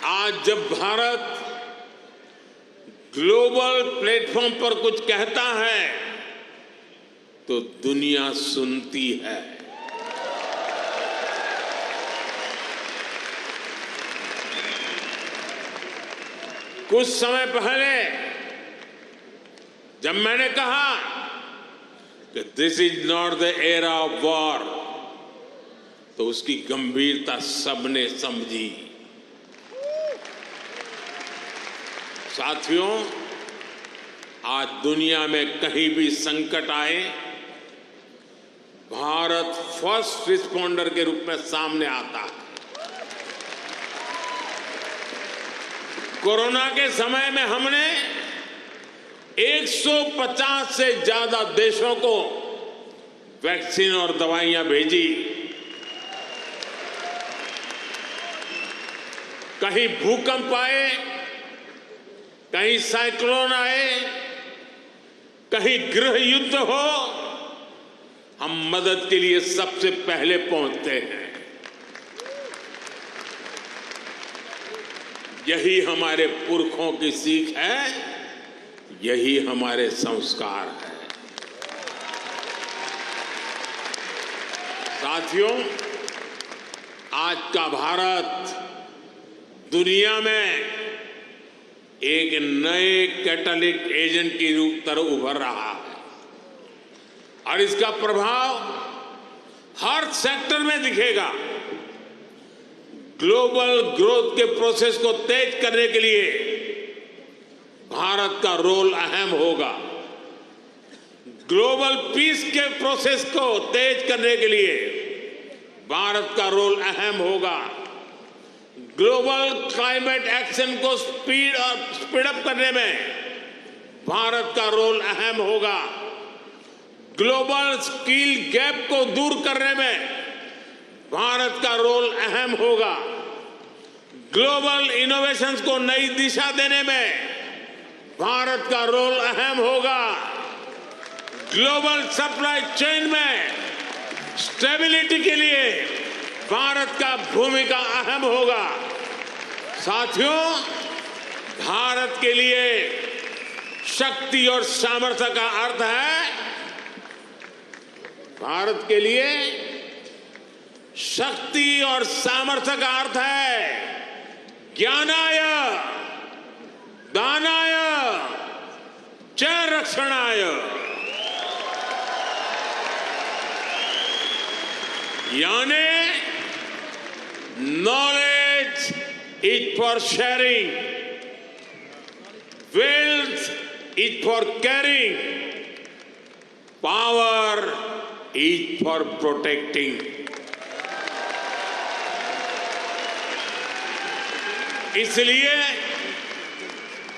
आज जब भारत ग्लोबल प्लेटफॉर्म पर कुछ कहता है तो दुनिया सुनती है। कुछ समय पहले जब मैंने कहा कि this is not the era of war, तो उसकी गंभीरता सबने समझी। साथियों, आज दुनिया में कहीं भी संकट आए, भारत फर्स्ट रिस्पॉन्डर के रूप में सामने आता है। कोरोना के समय में हमने 150 से ज्यादा देशों को वैक्सीन और दवाइयां भेजी। कहीं भूकंप आए, कहीं साइक्लोन आए, कहीं गृह युद्ध हो, हम मदद के लिए सबसे पहले पहुंचते हैं। यही हमारे पुरखों की सीख है, यही हमारे संस्कार है। साथियों, आज का भारत दुनिया में एक नए कैटलिस्ट एजेंट की तरह उभर रहा है और इसका प्रभाव हर सेक्टर में दिखेगा। ग्लोबल ग्रोथ के प्रोसेस को तेज करने के लिए भारत का रोल अहम होगा। ग्लोबल पीस के प्रोसेस को तेज करने के लिए भारत का रोल अहम होगा। ग्लोबल क्लाइमेट एक्शन को स्पीड अप करने में भारत का रोल अहम होगा। ग्लोबल स्किल गैप को दूर करने में भारत का रोल अहम होगा। ग्लोबल इनोवेशंस को नई दिशा देने में भारत का रोल अहम होगा। ग्लोबल सप्लाई चेन में स्टेबिलिटी के लिए भारत का भूमिका अहम होगा। साथियों, भारत के लिए शक्ति और सामर्थ्य का अर्थ है, भारत के लिए शक्ति और सामर्थ्य का अर्थ है ज्ञानाय, दानाय, च रक्षणाय। यानी knowledge is for sharing, wealth is for carrying, power is for protecting. इसलिए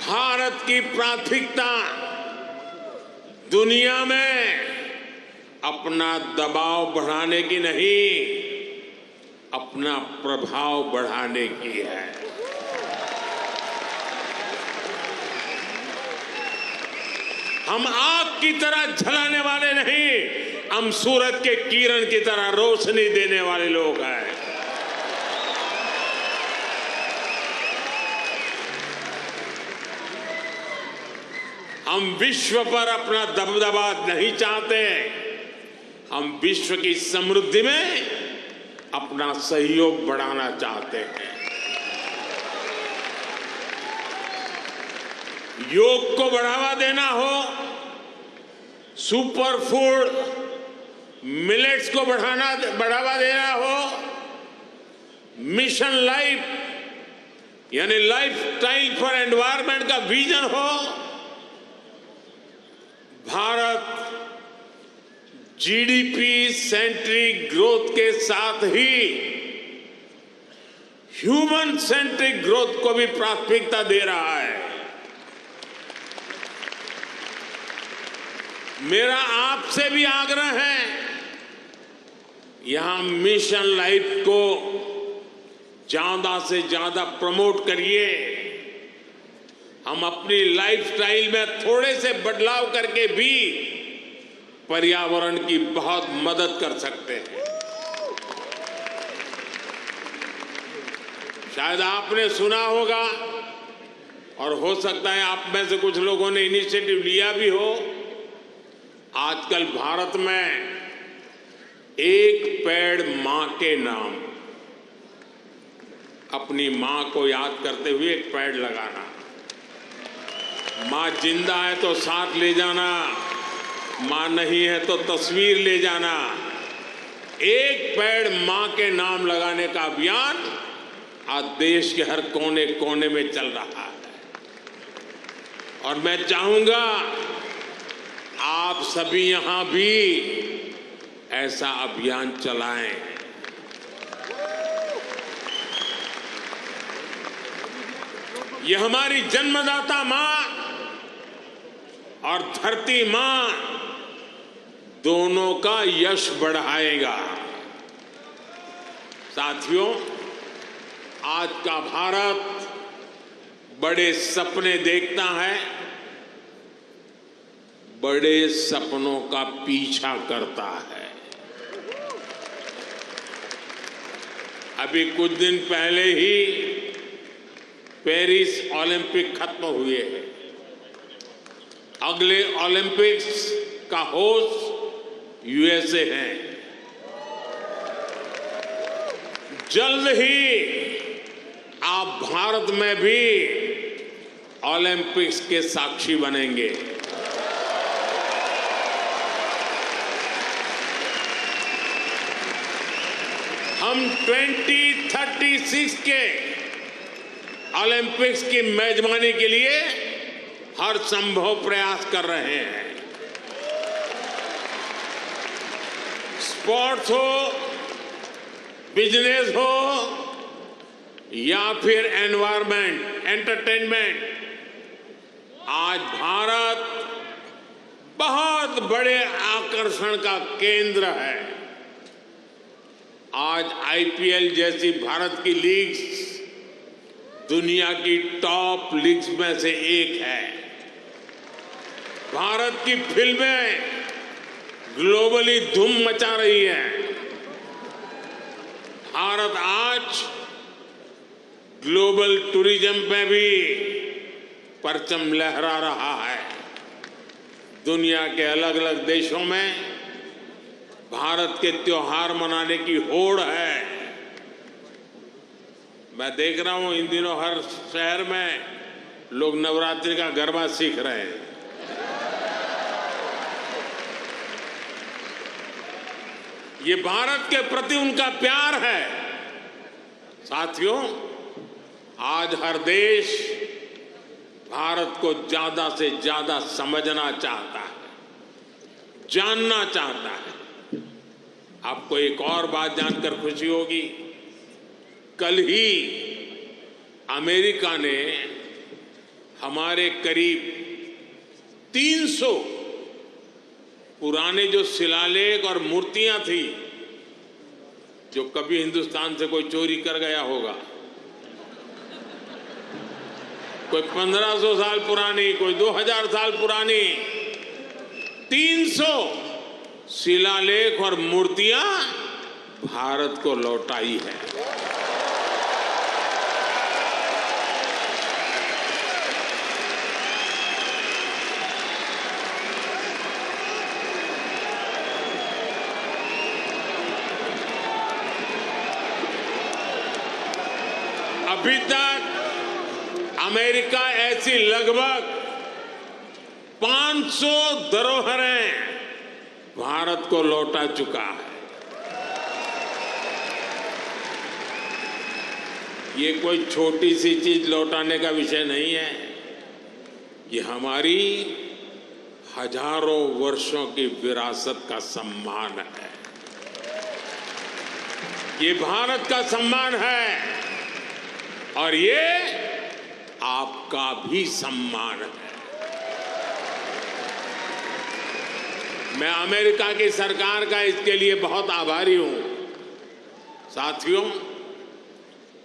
भारत की प्राथमिकता दुनिया में अपना दबाव बढ़ाने की नहीं, अपना प्रभाव बढ़ाने की है। हम आग की तरह जलाने वाले नहीं, हम सूरज के किरण की तरह रोशनी देने वाले लोग हैं। हम विश्व पर अपना दबदबा नहीं चाहते, हम विश्व की समृद्धि में अपना सहयोग बढ़ाना चाहते हैं। योग को बढ़ावा देना हो, सुपर फूड मिलेट्स को बढ़ावा देना हो, मिशन लाइफ यानी लाइफ स्टाइल फॉर एनवायरमेंट का विजन हो, भारत जीडीपी सेंट्रिक ग्रोथ के साथ ही ह्यूमन सेंट्रिक ग्रोथ को भी प्राथमिकता दे रहा है। मेरा आपसे भी आग्रह है, यहां मिशन लाइफ को ज्यादा से ज्यादा प्रमोट करिए। हम अपनी लाइफस्टाइल में थोड़े से बदलाव करके भी पर्यावरण की बहुत मदद कर सकते हैं। शायद आपने सुना होगा और हो सकता है आप में से कुछ लोगों ने इनिशिएटिव लिया भी हो। आजकल भारत में एक पेड़ मां के नाम, अपनी मां को याद करते हुए एक पेड़ लगाना। मां जिंदा है तो साथ ले जाना, मां नहीं है तो तस्वीर ले जाना। एक पेड़ मां के नाम लगाने का अभियान आज देश के हर कोने कोने में चल रहा है और मैं चाहूंगा आप सभी यहां भी ऐसा अभियान चलाएं। यह हमारी जन्मदाता मां और धरती मां दोनों का यश बढ़ाएगा। साथियों, आज का भारत बड़े सपने देखता है, बड़े सपनों का पीछा करता है। अभी कुछ दिन पहले ही पेरिस ओलंपिक खत्म हुए हैं। अगले ओलंपिक्स का होस्ट यूएसए है। जल्द ही आप भारत में भी ओलंपिक्स के साक्षी बनेंगे। हम 2036 के ओलंपिक्स की मेजबानी के लिए हर संभव प्रयास कर रहे हैं। स्पोर्ट्स हो, बिजनेस हो या फिर एनवायरमेंट, एंटरटेनमेंट, आज भारत बहुत बड़े आकर्षण का केंद्र है। आज आईपीएल जैसी भारत की लीग्स दुनिया की टॉप लीग्स में से एक है। भारत की फिल्में ग्लोबली धूम मचा रही हैं। भारत आज ग्लोबल टूरिज्म में भी परचम लहरा रहा है। दुनिया के अलग अलग देशों में भारत के त्योहार मनाने की होड़ है। मैं देख रहा हूं इन दिनों हर शहर में लोग नवरात्रि का गरबा सीख रहे हैं। ये भारत के प्रति उनका प्यार है। साथियों, आज हर देश भारत को ज्यादा से ज्यादा समझना चाहता है, जानना चाहता है। आपको एक और बात जानकर खुशी होगी, कल ही अमेरिका ने हमारे करीब 300 पुराने जो शिलालेख और मूर्तियां थी जो कभी हिंदुस्तान से कोई चोरी कर गया होगा, कोई 1500 साल पुरानी, कोई 2000 साल पुरानी, 300 शिलालेख और मूर्तियां भारत को लौटाई है। अभी तक अमेरिका ऐसी लगभग 500 धरोहरें भारत को लौटा चुका है। ये कोई छोटी सी चीज लौटाने का विषय नहीं है। ये हमारी हजारों वर्षों की विरासत का सम्मान है। ये भारत का सम्मान है और ये आपका भी सम्मान है। मैं अमेरिका की सरकार का इसके लिए बहुत आभारी हूं। साथियों,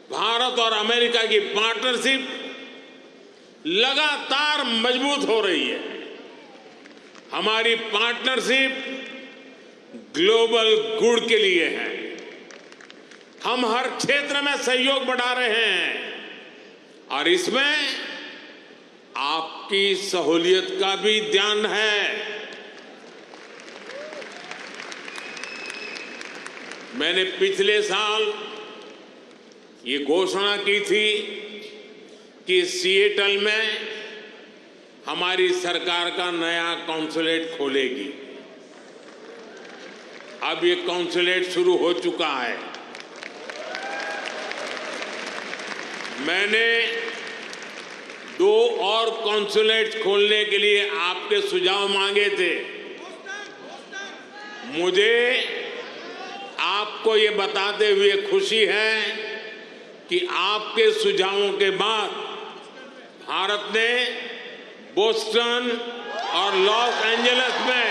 भारत और अमेरिका की पार्टनरशिप लगातार मजबूत हो रही है। हमारी पार्टनरशिप ग्लोबल गुड के लिए है। हम हर क्षेत्र में सहयोग बढ़ा रहे हैं और इसमें आपकी सहूलियत का भी ध्यान है। मैंने पिछले साल ये घोषणा की थी कि सिएटल में हमारी सरकार का नया कॉन्सुलेट खोलेगी। अब ये कॉन्सुलेट शुरू हो चुका है। मैंने 2 और कॉन्सुलेट खोलने के लिए आपके सुझाव मांगे थे। मुझे आपको ये बताते हुए खुशी है कि आपके सुझावों के बाद भारत ने बोस्टन और लॉस एंजलिस में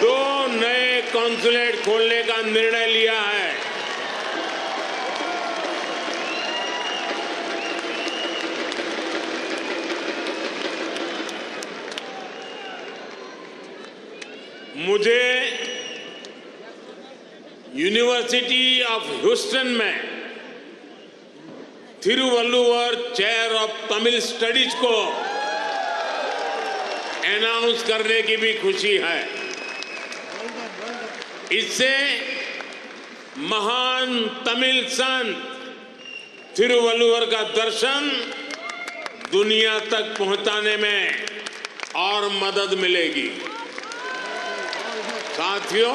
2 नए कॉन्सुलेट खोलने का निर्णय लिया है। मुझे यूनिवर्सिटी ऑफ ह्यूस्टन में Thiruvalluvar chair of Tamil studies को अनाउंस करने की भी खुशी है। इससे महान तमिल संत थिरुवल्लुवर का दर्शन दुनिया तक पहुंचाने में और मदद मिलेगी। साथियों,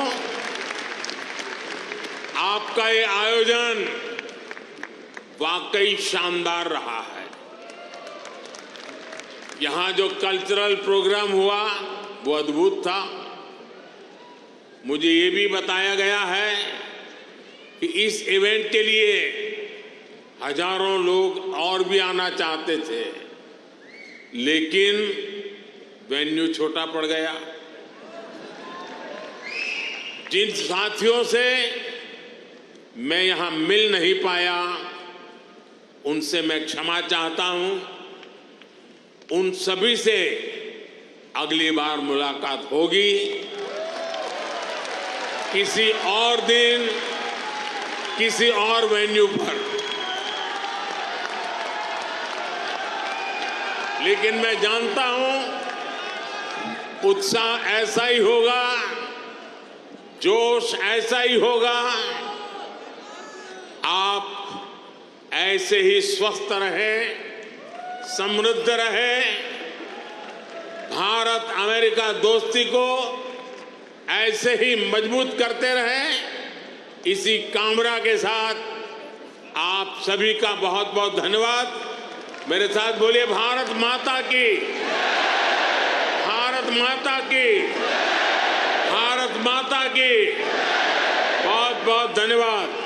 आपका ये आयोजन वाकई शानदार रहा है। यहां जो कल्चरल प्रोग्राम हुआ वो अद्भुत था। मुझे ये भी बताया गया है कि इस इवेंट के लिए हजारों लोग और भी आना चाहते थे, लेकिन वेन्यू छोटा पड़ गया। जिन साथियों से मैं यहां मिल नहीं पाया, उनसे मैं क्षमा चाहता हूं। उन सभी से अगली बार मुलाकात होगी, किसी और दिन, किसी और वेन्यू पर। लेकिन मैं जानता हूं उत्साह ऐसा ही होगा, जोश ऐसा ही होगा। आप ऐसे ही स्वस्थ रहें, समृद्ध रहें। भारत अमेरिका दोस्ती को ऐसे ही मजबूत करते रहें। इसी कामना के साथ आप सभी का बहुत बहुत धन्यवाद। मेरे साथ बोलिए भारत माता की, भारत माता की, भारत माता की। बहुत बहुत धन्यवाद।